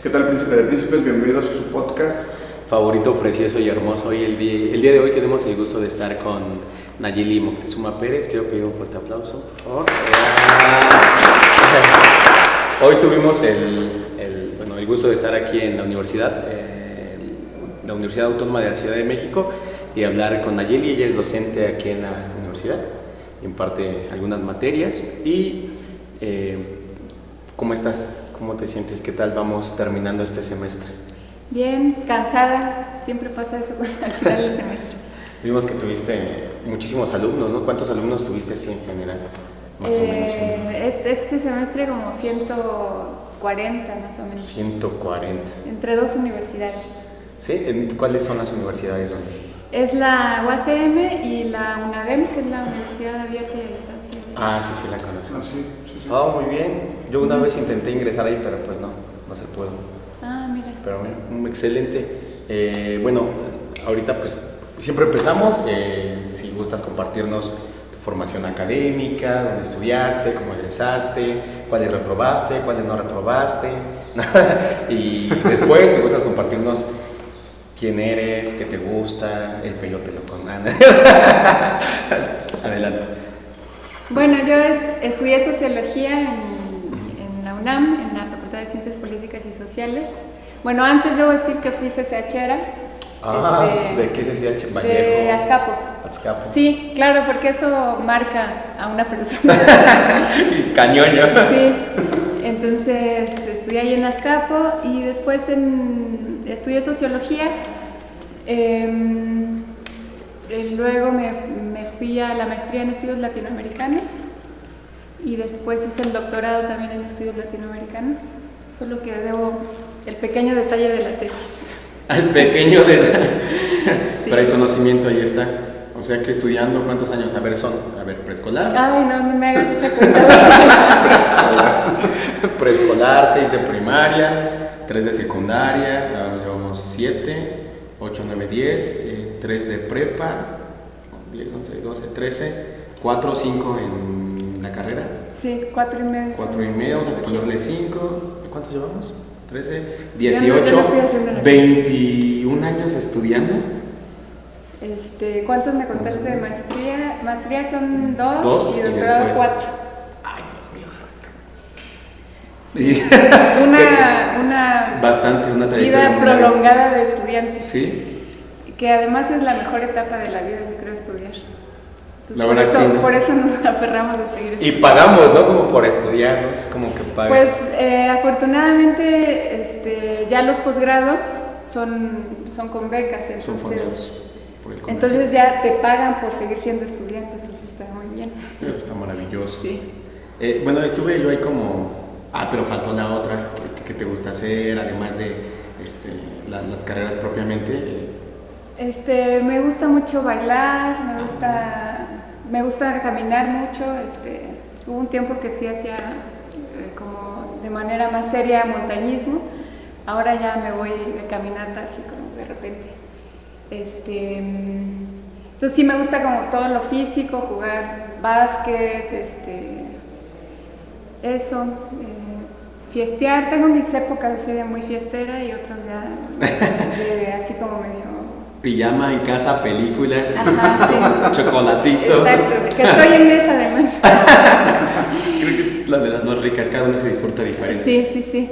¿Qué tal, Príncipe de Príncipes? Bienvenidos a su podcast favorito, precioso y hermoso. Hoy el día de hoy tenemos el gusto de estar con Nayeli Moctezuma Pérez. Quiero pedir un fuerte aplauso, por favor. Hoy tuvimos el gusto de estar aquí en la Universidad Autónoma de la Ciudad de México y hablar con Nayeli. Ella es docente aquí en la universidad, imparte algunas materias. Y ¿cómo estás? ¿Cómo te sientes? ¿Qué tal vamos terminando este semestre? Bien, cansada, siempre pasa eso al final del semestre. Vimos que tuviste muchísimos alumnos, ¿no? ¿Cuántos alumnos tuviste así en general? Más o menos. Este semestre como 140 más o menos. 140. Entre dos universidades. ¿Sí? ¿Cuáles son las universidades donde? Es la UACM y la UNADEM, que es la Universidad Abierta y a Distancia. Ah, sí, la conocemos. sí. Oh, muy bien. Yo una vez intenté ingresar ahí, pero pues no se pudo. Ah, mira. Pero mira, excelente. Bueno, ahorita pues siempre empezamos. Si gustas compartirnos tu formación académica, dónde estudiaste, cómo egresaste, cuáles reprobaste, cuáles no reprobaste. Y después, si gustas compartirnos quién eres, qué te gusta, el peyote loco. Adelante. Bueno, yo estudié Sociología en la UNAM, en la Facultad de Ciencias Políticas y Sociales. Bueno, antes debo decir que fui CCHera. ¿De qué CCH? Vallejo. De Azcapo. Sí, claro, porque eso marca a una persona. Cañoño. Sí, entonces estudié ahí en Azcapo y después estudié Sociología. Luego me fui a la maestría en Estudios Latinoamericanos y después hice el doctorado también en Estudios Latinoamericanos, solo que debo el pequeño detalle de la tesis. El pequeño detalle. Sí. Pero el conocimiento ahí está. O sea que estudiando, ¿cuántos años? Preescolar. Ay, no me hagas esa cuenta. Preescolar, 6 de primaria, 3 de secundaria, ahora llevamos 7, 8, 9, 10, 3 de prepa, 10, 11, 12, 13, 4, 5 en la carrera. Sí, 4 y medio. 4 y medio, vamos a ponerle 5. ¿Cuántos llevamos? 13, 18, yo no estoy haciendo nada. 21 años estudiando. ¿Cuántos me contaste de maestría? Maestría son 2 y y doctorado después 4. Ay, Dios mío. Sí. Una trayectoria vida prolongada de estudiante. Sí. Que además es la mejor etapa de la vida, yo creo, estudiar. Entonces, La verdad, sí, ¿no? Por eso nos aferramos a seguir estudiando. Y pagamos, ¿no? Como por estudiar, ¿no? Es como que pagas. Pues afortunadamente ya los posgrados son con becas, Son fondos por el comercio. entonces ya te pagan por seguir siendo estudiante, entonces está muy bien. Eso está maravilloso. Sí. Bueno, estuve yo ahí como... pero faltó la otra. ¿Qué te gusta hacer? Además de las carreras propiamente. Me gusta mucho bailar, me gusta caminar mucho. Hubo un tiempo que sí hacía como de manera más seria montañismo. Ahora ya me voy de caminata así como de repente. Entonces sí me gusta como todo lo físico, jugar básquet, fiestear. Tengo mis épocas así de muy fiestera y otras ya así como medio... Pijama en casa, películas, ajá, sí. Chocolatito. Exacto, que estoy en esa además. Creo que es la de las más ricas, cada una se disfruta diferente. Sí.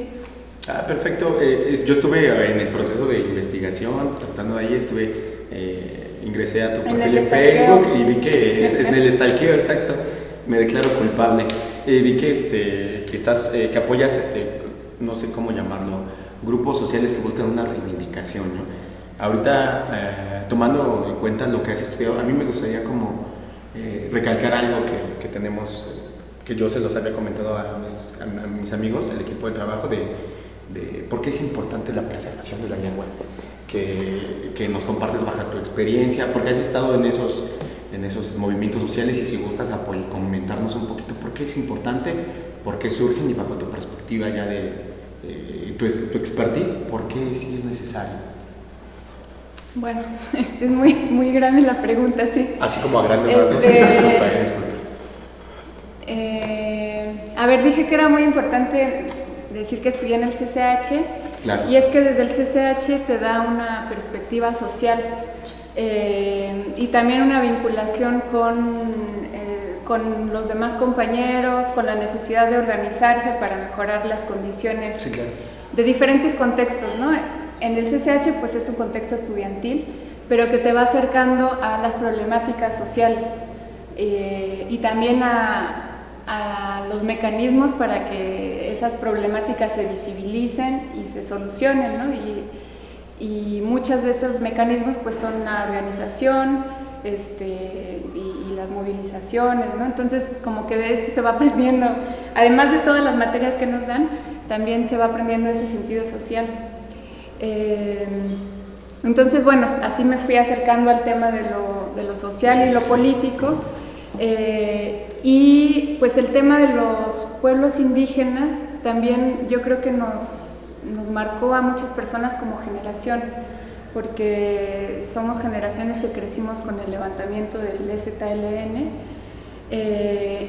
Perfecto. Yo estuve en el proceso de investigación, tratando ahí, ingresé a tu perfil en Facebook y vi que es en el stalkeo, exacto. Me declaro culpable. Vi que estás, que apoyas, no sé cómo llamarlo, grupos sociales que buscan una reivindicación, ¿no? Ahorita, tomando en cuenta lo que has estudiado, a mí me gustaría como recalcar algo que tenemos, que yo se los había comentado a mis amigos, el equipo de trabajo, de por qué es importante la preservación de la lengua, que nos compartes bajo tu experiencia, porque has estado en esos movimientos sociales y si gustas comentarnos un poquito por qué es importante, por qué surgen y bajo tu perspectiva ya de tu expertise, por qué sí es necesario. Bueno, es muy grande la pregunta, sí. Así como a grandes rasgos, disculpa. A ver, dije que era muy importante decir que estudié en el CCH Claro. Y es que desde el CCH te da una perspectiva social y también una vinculación con los demás compañeros, con la necesidad de organizarse para mejorar las condiciones Sí, claro. de diferentes contextos, ¿no? En el CCH pues es un contexto estudiantil, pero que te va acercando a las problemáticas sociales y también a los mecanismos para que esas problemáticas se visibilicen y se solucionen, ¿no? Y muchos de esos mecanismos pues son la organización y las movilizaciones, ¿no? Entonces como que de eso se va aprendiendo, además de todas las materias que nos dan, también se va aprendiendo ese sentido social. Entonces, bueno, así me fui acercando al tema de lo social y lo político. Y pues el tema de los pueblos indígenas también yo creo que nos marcó a muchas personas como generación, porque somos generaciones que crecimos con el levantamiento del EZLN,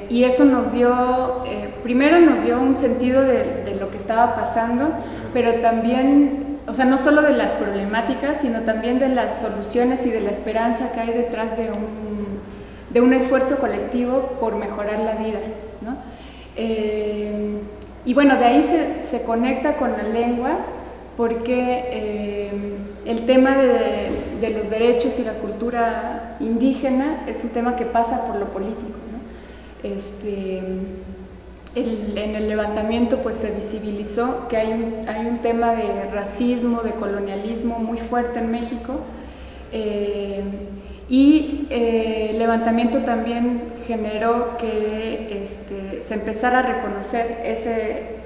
y eso nos dio, primero nos dio un sentido de lo que estaba pasando, pero también, o sea, no solo de las problemáticas, sino también de las soluciones y de la esperanza que hay detrás de un esfuerzo colectivo por mejorar la vida, ¿no? Y bueno, de ahí se conecta con la lengua, porque el tema de los derechos y la cultura indígena es un tema que pasa por lo político, ¿no? En el levantamiento pues se visibilizó que hay un tema de racismo, de colonialismo muy fuerte en México, y el levantamiento también generó que se empezara a reconocer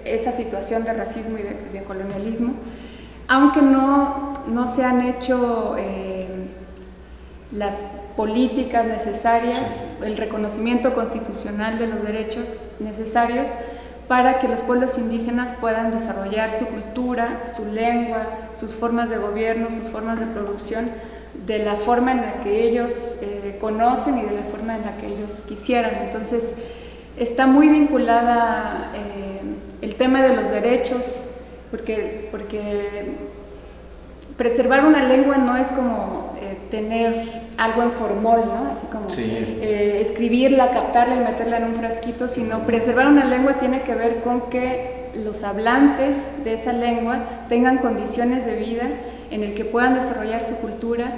esa situación de racismo y de colonialismo, aunque no se han hecho las políticas necesarias, el reconocimiento constitucional de los derechos necesarios para que los pueblos indígenas puedan desarrollar su cultura, su lengua, sus formas de gobierno, sus formas de producción, de la forma en la que ellos conocen y de la forma en la que ellos quisieran. Entonces, está muy vinculada el tema de los derechos, porque preservar una lengua no es como tener algo en formol, ¿no? Así como escribirla, captarla y meterla en un frasquito, sino preservar una lengua tiene que ver con que los hablantes de esa lengua tengan condiciones de vida en el que puedan desarrollar su cultura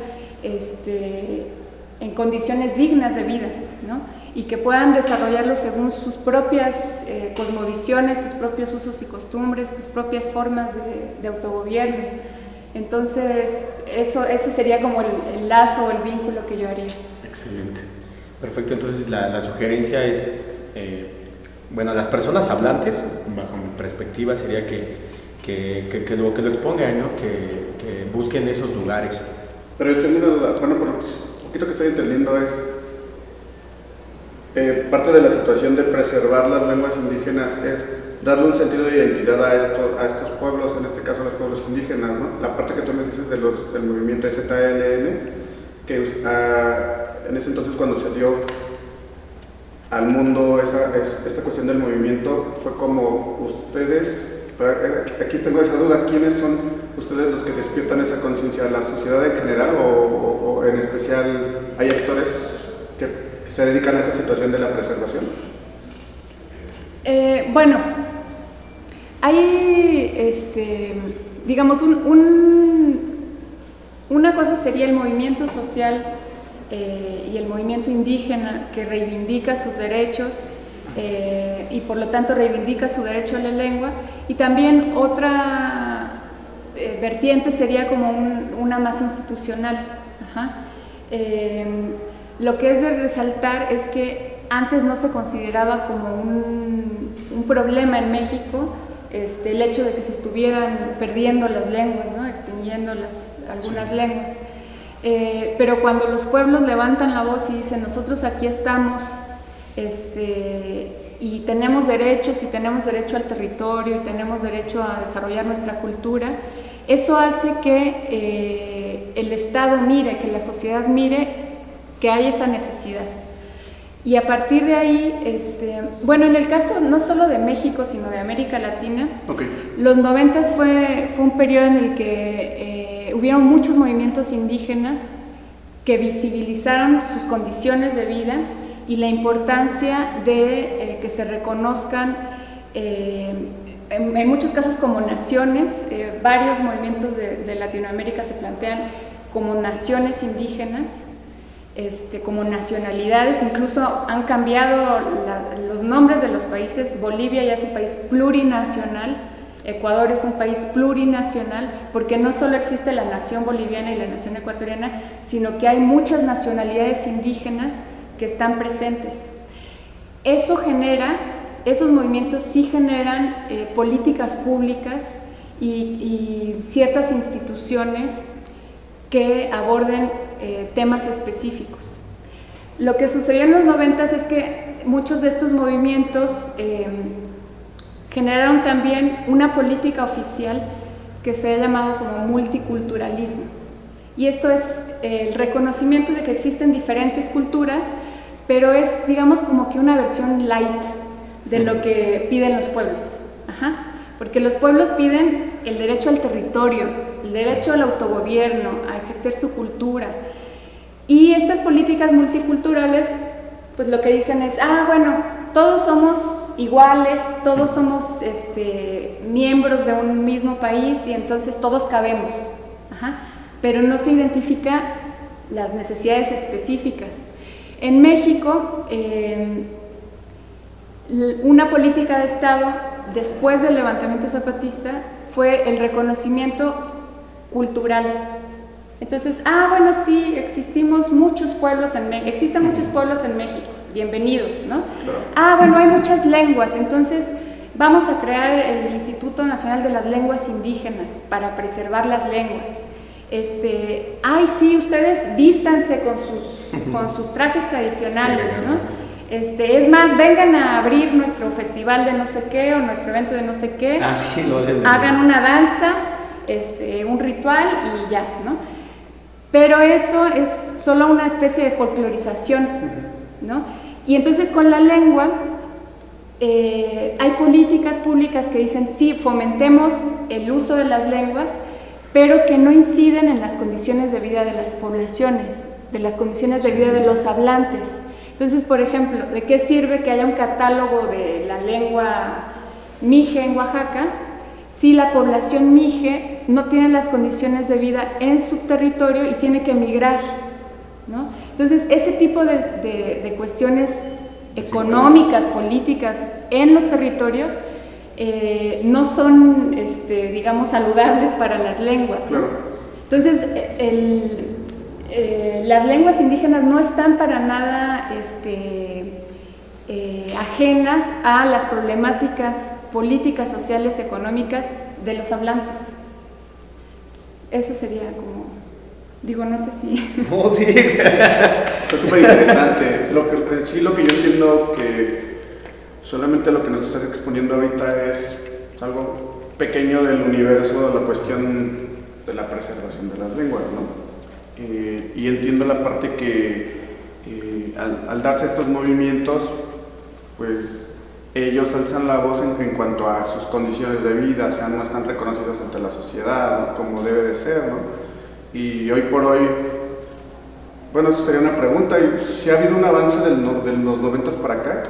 en condiciones dignas de vida, ¿no? Y que puedan desarrollarlo según sus propias cosmovisiones, sus propios usos y costumbres, sus propias formas de autogobierno. Entonces, ese sería como el lazo o el vínculo que yo haría. Excelente. Perfecto, entonces la sugerencia es, bueno, las personas hablantes, bajo mi perspectiva, sería que lo expongan, ¿no? Que busquen esos lugares. Pero yo tengo una duda, bueno, por lo poquito que estoy entendiendo es parte de la situación de preservar las lenguas indígenas es darle un sentido de identidad a estos pueblos, en este caso a los pueblos indígenas, ¿no? La parte que tú me dices del movimiento ZLN, que en ese entonces cuando se dio al mundo esta cuestión del movimiento, fue como ustedes, aquí tengo esa duda, ¿quiénes son ustedes los que despiertan esa conciencia? ¿La sociedad en general o en especial hay actores que se dedican a esa situación de la preservación? Bueno, hay, digamos, una cosa sería el movimiento social y el movimiento indígena que reivindica sus derechos y por lo tanto reivindica su derecho a la lengua, y también otra vertiente sería como una más institucional. Lo que es de resaltar es que antes no se consideraba como un problema en México el hecho de que se estuvieran perdiendo las lenguas, ¿no? Extinguiendo algunas lenguas. Pero cuando los pueblos levantan la voz y dicen nosotros aquí estamos y tenemos derechos y tenemos derecho al territorio y tenemos derecho a desarrollar nuestra cultura, eso hace que el Estado mire, que la sociedad mire que hay esa necesidad. Y a partir de ahí, bueno, en el caso no solo de México, sino de América Latina, los 90 fue un periodo en el que hubieron muchos movimientos indígenas que visibilizaron sus condiciones de vida y la importancia de que se reconozcan en muchos casos como naciones. Varios movimientos de Latinoamérica se plantean como naciones indígenas, como nacionalidades, incluso han cambiado los nombres de los países. Bolivia ya es un país plurinacional, Ecuador es un país plurinacional, porque no solo existe la nación boliviana y la nación ecuatoriana, sino que hay muchas nacionalidades indígenas que están presentes. Esos movimientos sí generan políticas públicas y ciertas instituciones que aborden temas específicos. Lo que sucedió en los 90 es que muchos de estos movimientos generaron también una política oficial que se ha llamado como multiculturalismo. Y esto es el reconocimiento de que existen diferentes culturas, pero es, digamos, como que una versión light de lo que piden los pueblos. Porque los pueblos piden el derecho al territorio, el derecho al autogobierno, a ejercer su cultura. Y estas políticas multiculturales, pues lo que dicen es, bueno, todos somos iguales, todos somos miembros de un mismo país y entonces todos cabemos. Pero no se identifica las necesidades específicas. En México, una política de Estado después del levantamiento zapatista fue el reconocimiento cultural. Entonces, bueno, sí, existen muchos pueblos en México, bienvenidos, ¿no? Bueno, hay muchas lenguas, entonces vamos a crear el Instituto Nacional de las Lenguas Indígenas para preservar las lenguas. Sí, ustedes vístanse con sus trajes tradicionales, ¿no? Es más, vengan a abrir nuestro festival de no sé qué o nuestro evento de no sé qué, hagan una danza, un ritual y ya, ¿no? Pero eso es solo una especie de folclorización, ¿no? Y entonces con la lengua hay políticas públicas que dicen, sí, fomentemos el uso de las lenguas, pero que no inciden en las condiciones de vida de las poblaciones, de las condiciones de vida de los hablantes. Entonces, por ejemplo, ¿de qué sirve que haya un catálogo de la lengua mije en Oaxaca si la población mije no tiene las condiciones de vida en su territorio y tiene que emigrar, ¿no? Entonces, ese tipo de cuestiones económicas, políticas en los territorios no son, digamos, saludables para las lenguas, ¿no? Entonces, las lenguas indígenas no están para nada ajenas a las problemáticas políticas, sociales, económicas de los hablantes. Eso sería como, no sé si... Oh, sí, está súper interesante. Lo que yo entiendo que solamente lo que nos estás exponiendo ahorita es algo pequeño del universo de la cuestión de la preservación de las lenguas, ¿no? Y entiendo la parte que al darse estos movimientos, pues ellos alzan la voz en cuanto a sus condiciones de vida, o sea, no están reconocidos ante la sociedad, ¿no? Como debe de ser, ¿no? Y hoy por hoy, bueno, eso sería una pregunta, ¿si ha habido un avance de los 90 para acá?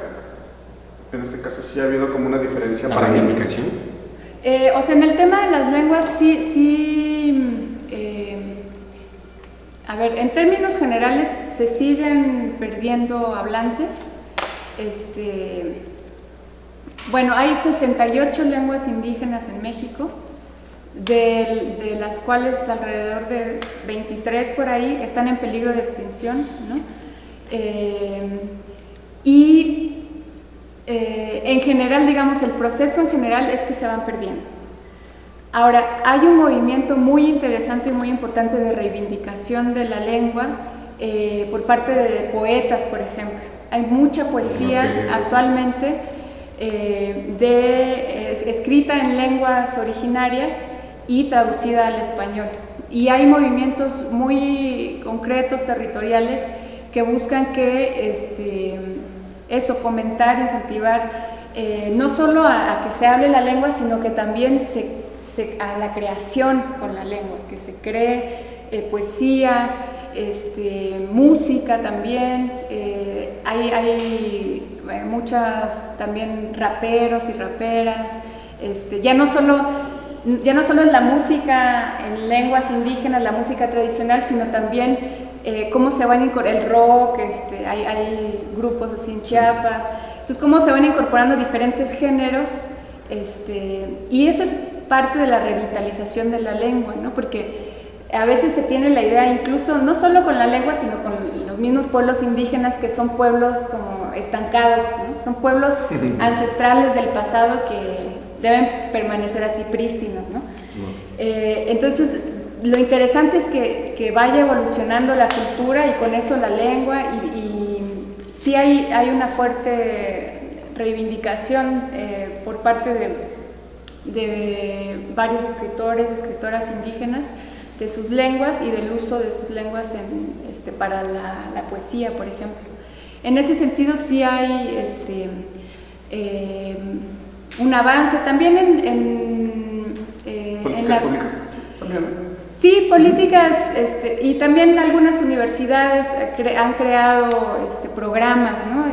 En este caso, ¿sí ha habido como una diferencia para la reivindicación? O sea, en el tema de las lenguas, sí. A ver, en términos generales, se siguen perdiendo hablantes. Bueno, hay 68 lenguas indígenas en México, de las cuales alrededor de 23 por ahí están en peligro de extinción, ¿no? En general, digamos, el proceso en general es que se van perdiendo. Ahora, hay un movimiento muy interesante y muy importante de reivindicación de la lengua por parte de poetas, por ejemplo. Hay mucha poesía actualmente escrita en lenguas originarias y traducida al español. Y hay movimientos muy concretos, territoriales, que buscan eso, fomentar, incentivar, no solo a que se hable la lengua, sino que también a la creación con la lengua, que se cree poesía, música también. Hay muchas también raperos y raperas. Ya no solo es la música en lenguas indígenas, la música tradicional, sino también cómo se van el rock, hay grupos así en Chiapas, entonces cómo se van incorporando diferentes géneros, y eso es parte de la revitalización de la lengua, ¿no? Porque a veces se tiene la idea, incluso no solo con la lengua, sino con los mismos pueblos indígenas, que son pueblos como estancados, ¿no? Son pueblos ancestrales del pasado que deben permanecer así prístinos, ¿no? Entonces, lo interesante es que vaya evolucionando la cultura y con eso la lengua, y sí hay una fuerte reivindicación por parte de varios escritoras indígenas de sus lenguas y del uso de sus lenguas para la poesía, por ejemplo. En ese sentido sí hay un avance también en la... públicas también. Sí, políticas, y también algunas universidades han creado programas, ¿no?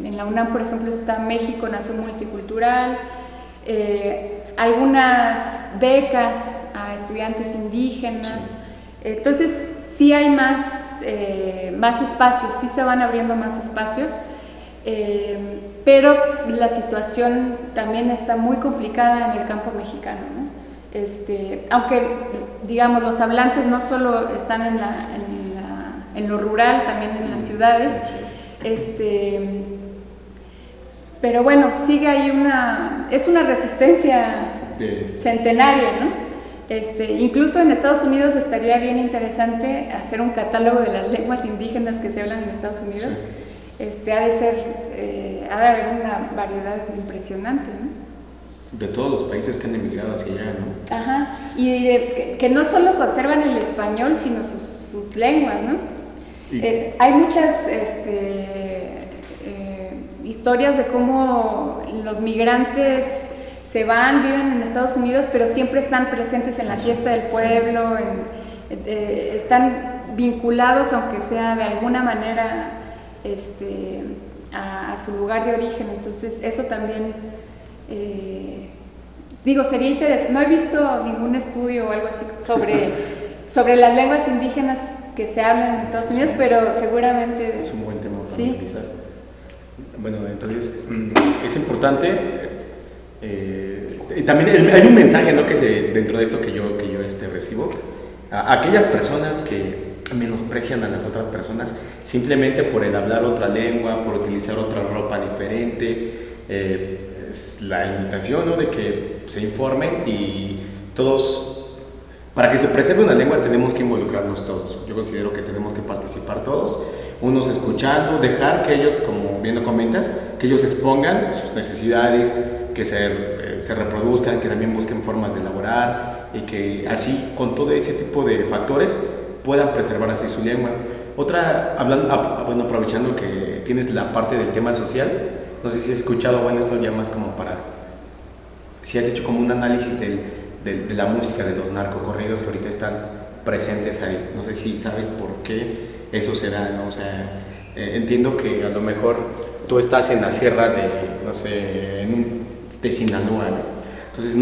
En la UNAM, por ejemplo, está México Nación Multicultural, algunas becas a estudiantes indígenas. Sí. Entonces, sí hay más espacios, sí se van abriendo más espacios, pero la situación también está muy complicada en el campo mexicano, ¿no? Aunque, digamos, los hablantes no solo están en lo rural, también en las ciudades, pero bueno, sigue ahí es una resistencia centenaria, ¿no? Incluso en Estados Unidos estaría bien interesante hacer un catálogo de las lenguas indígenas que se hablan en Estados Unidos. Sí. Ha de haber una variedad impresionante, ¿no? De todos los países que han emigrado hacia allá, ¿no? Ajá, y que no solo conservan el español, sino sus lenguas, ¿no? Hay muchas historias de cómo los migrantes se van, viven en Estados Unidos, pero siempre están presentes en la fiesta del pueblo, están vinculados, aunque sea de alguna manera, a su lugar de origen. Entonces eso también, sería interesante. No he visto ningún estudio o algo así sobre las lenguas indígenas que se hablan en Estados Unidos, pero seguramente... Es un buen tema para utilizar. Bueno, entonces es importante, y también hay un mensaje, ¿no?, dentro de esto que yo recibo, a aquellas personas que menosprecian a las otras personas simplemente por el hablar otra lengua, por utilizar otra ropa diferente. Es la invitación, ¿no?, de que se informen, y todos, para que se preserve una lengua tenemos que involucrarnos todos. Yo considero que tenemos que participar todos, unos escuchando, dejar que ellos, como bien lo comentas, que ellos expongan sus necesidades, que se reproduzcan, que también busquen formas de elaborar, y que así, con todo ese tipo de factores, puedan preservar así su lengua. Otra, aprovechando que tienes la parte del tema social, no sé si has escuchado, esto ya más como para, si has hecho como un análisis de la música de los narcocorridos que ahorita están presentes ahí. No sé si sabes por qué eso se da, ¿no? O sea, entiendo que a lo mejor tú estás en la sierra de Sinaloa, ¿no? Entonces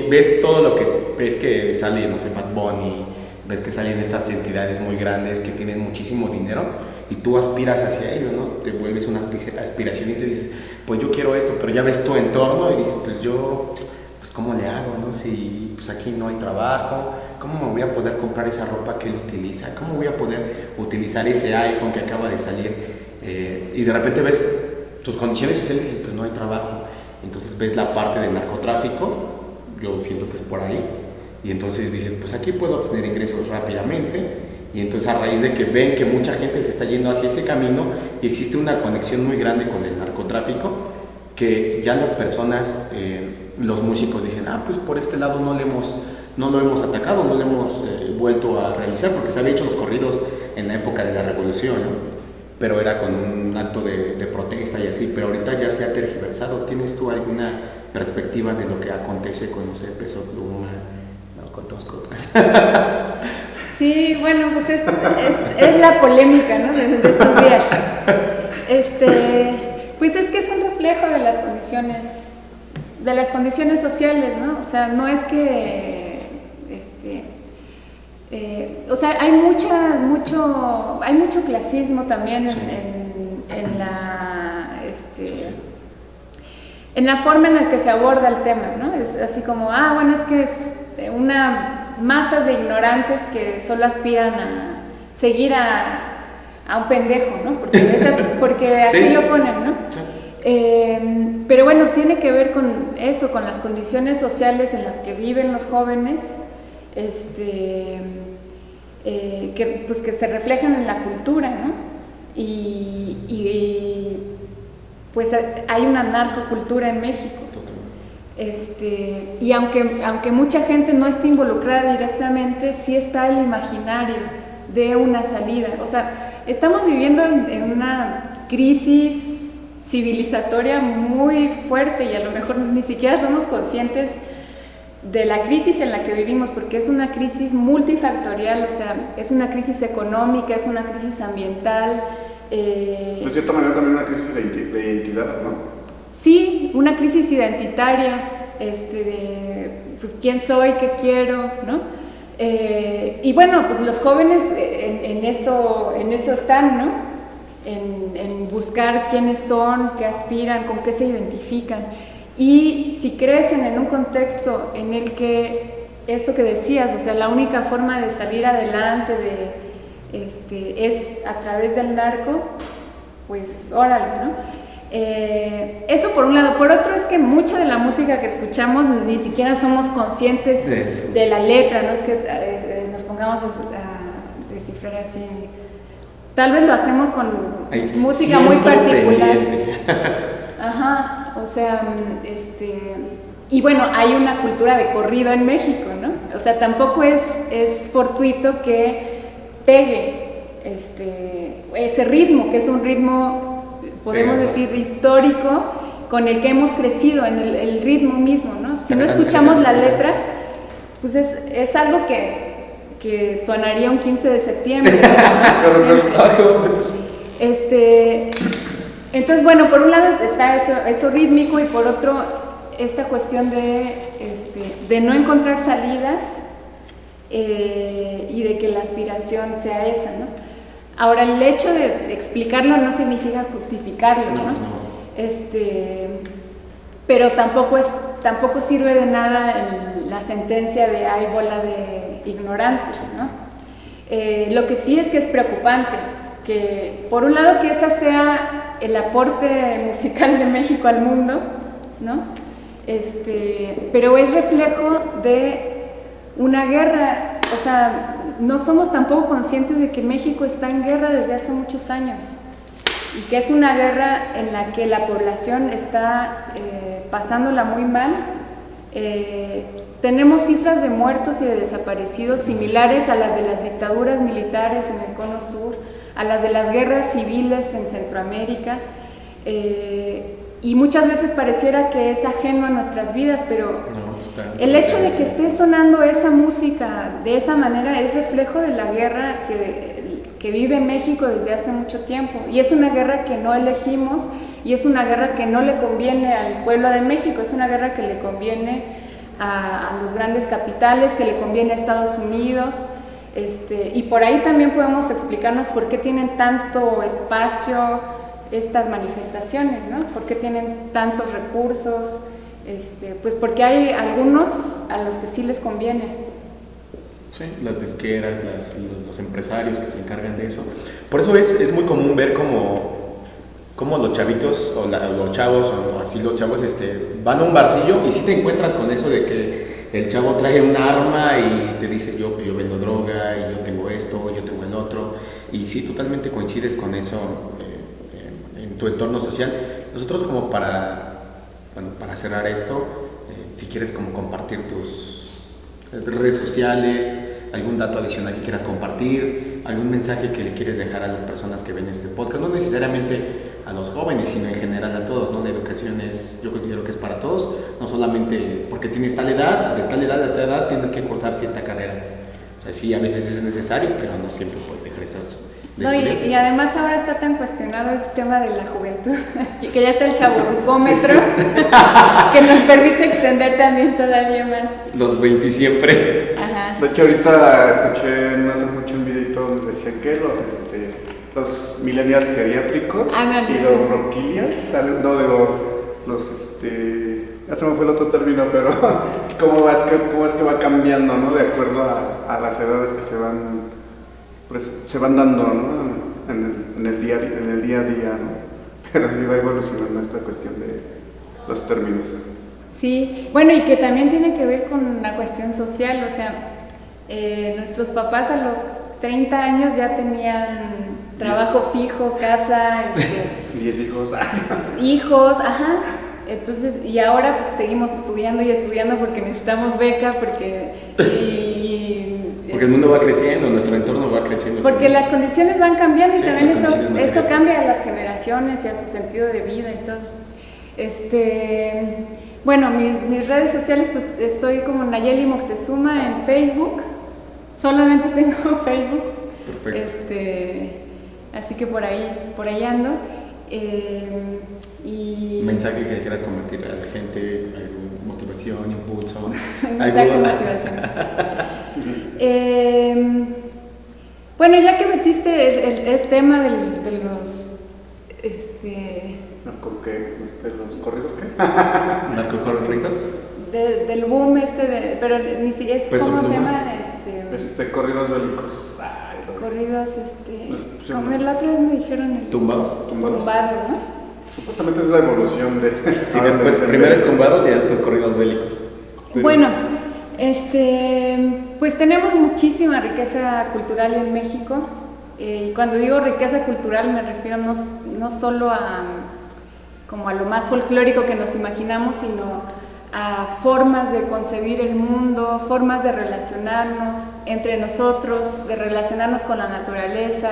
ves todo lo que ves que sale, no sé, Bad Bunny, ves que salen estas entidades muy grandes que tienen muchísimo dinero, y tú aspiras hacia ello, ¿no? Te vuelves un aspiracionista y dices, pues yo quiero esto, pero ya ves tu entorno y dices, pues yo, pues ¿cómo le hago, no? Si pues aquí no hay trabajo, ¿cómo me voy a poder comprar esa ropa que él utiliza? ¿Cómo voy a poder utilizar ese iPhone que acaba de salir? Y de repente ves tus condiciones sociales y dices, pues no hay trabajo. Entonces ves la parte del narcotráfico, yo siento que es por ahí, y entonces dices, pues aquí puedo obtener ingresos rápidamente, y entonces a raíz de que ven que mucha gente se está yendo hacia ese camino y existe una conexión muy grande con el narcotráfico, que ya las personas, los músicos dicen, pues por este lado no lo hemos atacado, no lo hemos vuelto a realizar, porque se había hecho los corridos en la época de la revolución, ¿no? pero era con un acto de protesta y así, pero ahorita ya se ha tergiversado. ¿Tienes tú alguna perspectiva de lo que acontece con, no sé, Peso Pluma, no, con dos cosas? Sí, bueno, pues es la polémica, ¿no? de estos días. Pues es que es un reflejo de las condiciones sociales, ¿no? O sea, no es que, o sea, hay mucho clasismo también en la forma en la que se aborda el tema, ¿no? Es así como, bueno, es que es una masa de ignorantes que solo aspiran a seguir a un pendejo, ¿no? Porque así sí lo ponen, ¿no? Sí. Pero bueno, tiene que ver con eso, con las condiciones sociales en las que viven los jóvenes, que se reflejan en la cultura, ¿no? Y pues hay una narcocultura en México. Y aunque mucha gente no esté involucrada directamente, sí está el imaginario de una salida. O sea, estamos viviendo en una crisis civilizatoria muy fuerte y a lo mejor ni siquiera somos conscientes de la crisis en la que vivimos, porque es una crisis multifactorial, o sea, es una crisis económica, es una crisis ambiental. De cierta manera también una crisis de identidad, ¿no? Sí, una crisis identitaria, pues quién soy, qué quiero, ¿no? Y bueno, pues los jóvenes en eso están, ¿no? En buscar quiénes son, qué aspiran, con qué se identifican. Y si crecen en un contexto en el que eso que decías, o sea, la única forma de salir adelante es a través del narco, pues órale, ¿no? Eso por un lado. Por otro es que mucha de la música que escuchamos ni siquiera somos conscientes de la letra, no es que nos pongamos a descifrar así. Tal vez lo hacemos con música muy particular. Ajá, o sea, y bueno, hay una cultura de corrido en México, ¿no? O sea, tampoco es fortuito que pegue ese ritmo, que es un ritmo, podemos decir, histórico, con el que hemos crecido, en el ritmo mismo, ¿no? Si no escuchamos la letra, pues es algo que sonaría un 15 de septiembre, ¿no? Entonces, bueno, por un lado está eso rítmico y por otro esta cuestión de no encontrar salidas y de que la aspiración sea esa, ¿no? Ahora, el hecho de explicarlo no significa justificarlo, ¿no? Pero tampoco sirve de nada la sentencia de hay bola de ignorantes, ¿no? Lo que sí es que es preocupante que, por un lado, que esa sea el aporte musical de México al mundo, ¿no? Pero es reflejo de una guerra, o sea, no somos tampoco conscientes de que México está en guerra desde hace muchos años y que es una guerra en la que la población está pasándola muy mal. Tenemos cifras de muertos y de desaparecidos similares a las de las dictaduras militares en el Cono Sur, a las de las guerras civiles en Centroamérica, y muchas veces pareciera que es ajeno a nuestras vidas, pero el hecho de que esté sonando esa música de esa manera es reflejo de la guerra que vive México desde hace mucho tiempo, y es una guerra que no elegimos, y es una guerra que no le conviene al pueblo de México, es una guerra que le conviene a los grandes capitales, que le conviene a Estados Unidos, y por ahí también podemos explicarnos por qué tienen tanto espacio estas manifestaciones, ¿no? ¿Por qué tienen tantos recursos? Pues porque hay algunos a los que sí les conviene. Sí, las disqueras, los empresarios que se encargan de eso. Por eso es muy común ver como los chavitos o los chavos o así los chavos van a un barcillo y sí te encuentras con eso de que el chavo trae un arma y te dice yo vendo droga y yo tengo esto, yo tengo el otro, y sí, totalmente coincides con eso en tu entorno social. Nosotros como para cerrar esto, si quieres como compartir tus redes sociales, algún dato adicional que quieras compartir, algún mensaje que le quieres dejar a las personas que ven este podcast, no necesariamente a los jóvenes, sino en general a todos, ¿no? La educación yo considero que es para todos, no solamente porque tienes tal edad, de tal edad tienes que cursar cierta carrera. O sea, sí, a veces es necesario, pero no siempre puedes dejar esas. No, y además ahora está tan cuestionado ese tema de la juventud, que ya está el chavorrucómetro, que nos permite extender también todavía más. Los 20 siempre. Ajá. De hecho, ahorita escuché no hace mucho un videito donde decían que los millennials geriátricos y los roquilians, no, de ya se me fue el otro término, pero cómo es que va cambiando, ¿no? De acuerdo a las edades que se van dando, ¿no? En el día a día, ¿no? Pero sí va evolucionando esta cuestión de los términos. Sí, bueno, y que también tiene que ver con la cuestión social, o sea, nuestros papás a los 30 años ya tenían trabajo fijo, casa, 10 hijos. Hijos, ajá. Entonces, y ahora pues seguimos estudiando y estudiando porque necesitamos beca, porque el mundo va creciendo, nuestro entorno va creciendo. Porque las condiciones van cambiando, sí, y también eso cambia a las generaciones y a su sentido de vida y todo. Bueno, mis redes sociales, pues estoy como Nayeli Moctezuma en Facebook. Solamente tengo Facebook. Perfecto. Así que por ahí ando. Y mensaje que quieras convertir a la gente, motivación, impulso. Mensaje de motivación. Bueno, ya que metiste el tema de los ¿de los corridos qué? ¿Narcocorridos? Del boom pero ni siquiera es pues ¿cómo se llama? Corridos bélicos. Corridos, como la otra vez me dijeron tumbados, ¿no? Supuestamente es la evolución de... Sí, después primero es tumbados y después corridos bélicos. Bueno, pues tenemos muchísima riqueza cultural en México. Y cuando digo riqueza cultural me refiero no solo como a lo más folclórico que nos imaginamos, sino a formas de concebir el mundo, formas de relacionarnos entre nosotros, de relacionarnos con la naturaleza.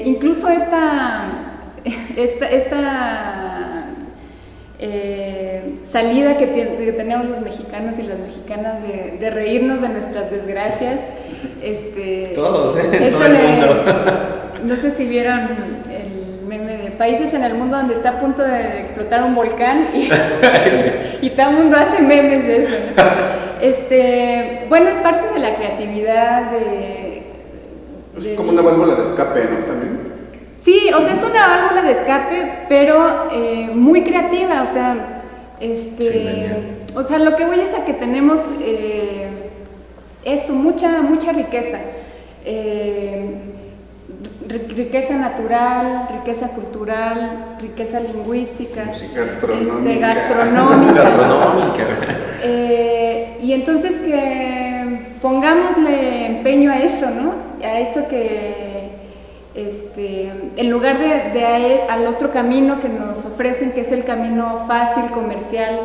Incluso esta salida que tenemos los mexicanos y las mexicanas de reírnos de nuestras desgracias. Todos, todo el mundo. No sé si vieron el meme de países en el mundo donde está a punto de explotar un volcán y todo el mundo hace memes de eso. Bueno, es parte de la creatividad es como una válvula de escape, ¿no? También. Sí, o sea, es una válvula de escape, pero muy creativa, o sea, o sea, lo que voy es a que tenemos eso, mucha riqueza, riqueza natural, riqueza cultural, riqueza lingüística, gastronómica. Y entonces que pongámosle empeño a eso, ¿no? A eso que en lugar de al otro camino que nos ofrecen, que es el camino fácil, comercial,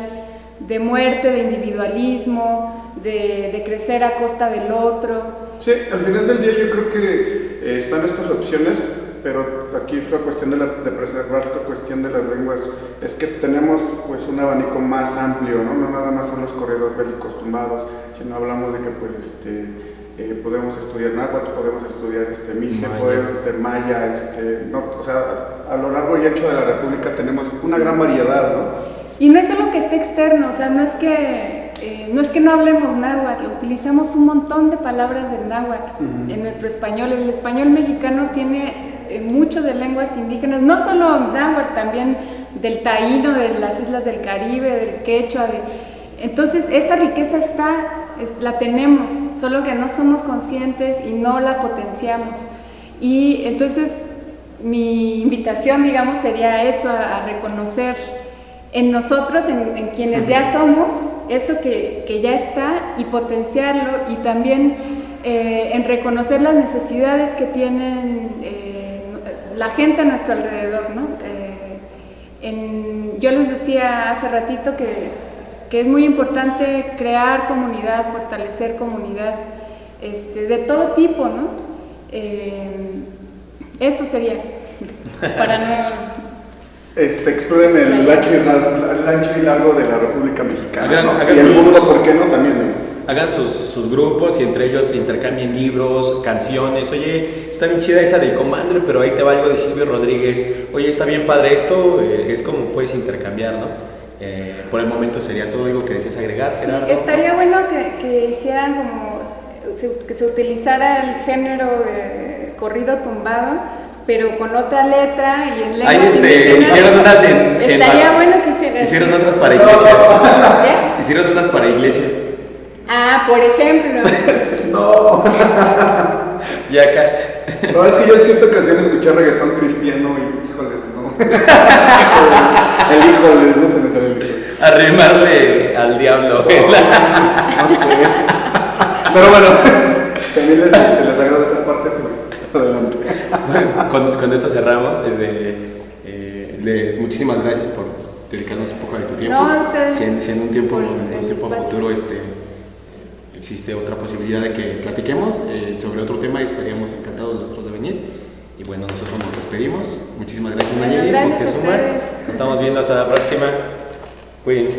de muerte, de individualismo, de crecer a costa del otro. Sí, al final del día yo creo que están estas opciones, pero aquí la cuestión de preservar la cuestión de las lenguas es que tenemos pues un abanico más amplio, ¿no? No nada más son los corridos bélicos tumbados, sino hablamos de que pues podemos estudiar náhuatl, podemos estudiar mije, podemos maya, o sea, a lo largo y ancho de la República tenemos una gran variedad, ¿no? Y no es algo que esté externo, o sea, no es que no hablemos náhuatl, utilizamos un montón de palabras del náhuatl en nuestro español. El español mexicano tiene mucho de lenguas indígenas, no solo náhuatl, también del taíno, de las islas del Caribe, del quechua, entonces esa riqueza la tenemos, solo que no somos conscientes y no la potenciamos. Y entonces mi invitación, digamos, sería eso, a reconocer en nosotros, en quienes ya somos, eso que ya está, y potenciarlo, y también en reconocer las necesidades que tienen la gente a nuestro alrededor, ¿no? Yo les decía hace ratito que es muy importante crear comunidad, fortalecer comunidad. de todo tipo, ¿no? Eso sería, para no... exploren el ancho y largo de la República Mexicana, ¿no? Hagan Y el mundo, sus- ¿por qué no? También, ¿no? Hagan sus grupos y entre ellos intercambien libros, canciones. Oye, está bien chida esa del Commander, pero ahí te va algo de Silvio Rodríguez. Oye, está bien padre esto, es como puedes intercambiar, ¿no? Por el momento sería todo. Algo que deseas agregar, Sí, Gerardo. estaría bueno que hicieran como, que se utilizara el género de corrido tumbado, pero con otra letra y en lengua Ahí indígena. hicieron unas Estaría bueno que hicieran. hicieron otras para iglesias. ¿Qué? Hicieron unas para iglesias. Ah, por ejemplo. No, Y acá. no, es que yo siento que hacían escuchar reggaetón cristiano y híjoles, ¿no? El híjoles, no se me sale el híjoles. Arrimarle al diablo. No sé. Pero bueno, también les agrada esa parte, pues adelante. Pues, con esto cerramos. Muchísimas gracias por dedicarnos un poco de tu tiempo. No, a ustedes Si en un tiempo, por en un el tiempo espacio. futuro existe otra posibilidad de que platiquemos sobre otro tema, estaríamos encantados nosotros de venir. Y bueno, nosotros nos despedimos. Muchísimas gracias, Bueno, Nayeli, gracias a Moctezuma. ustedes. Nos estamos viendo hasta la próxima. Cuídense.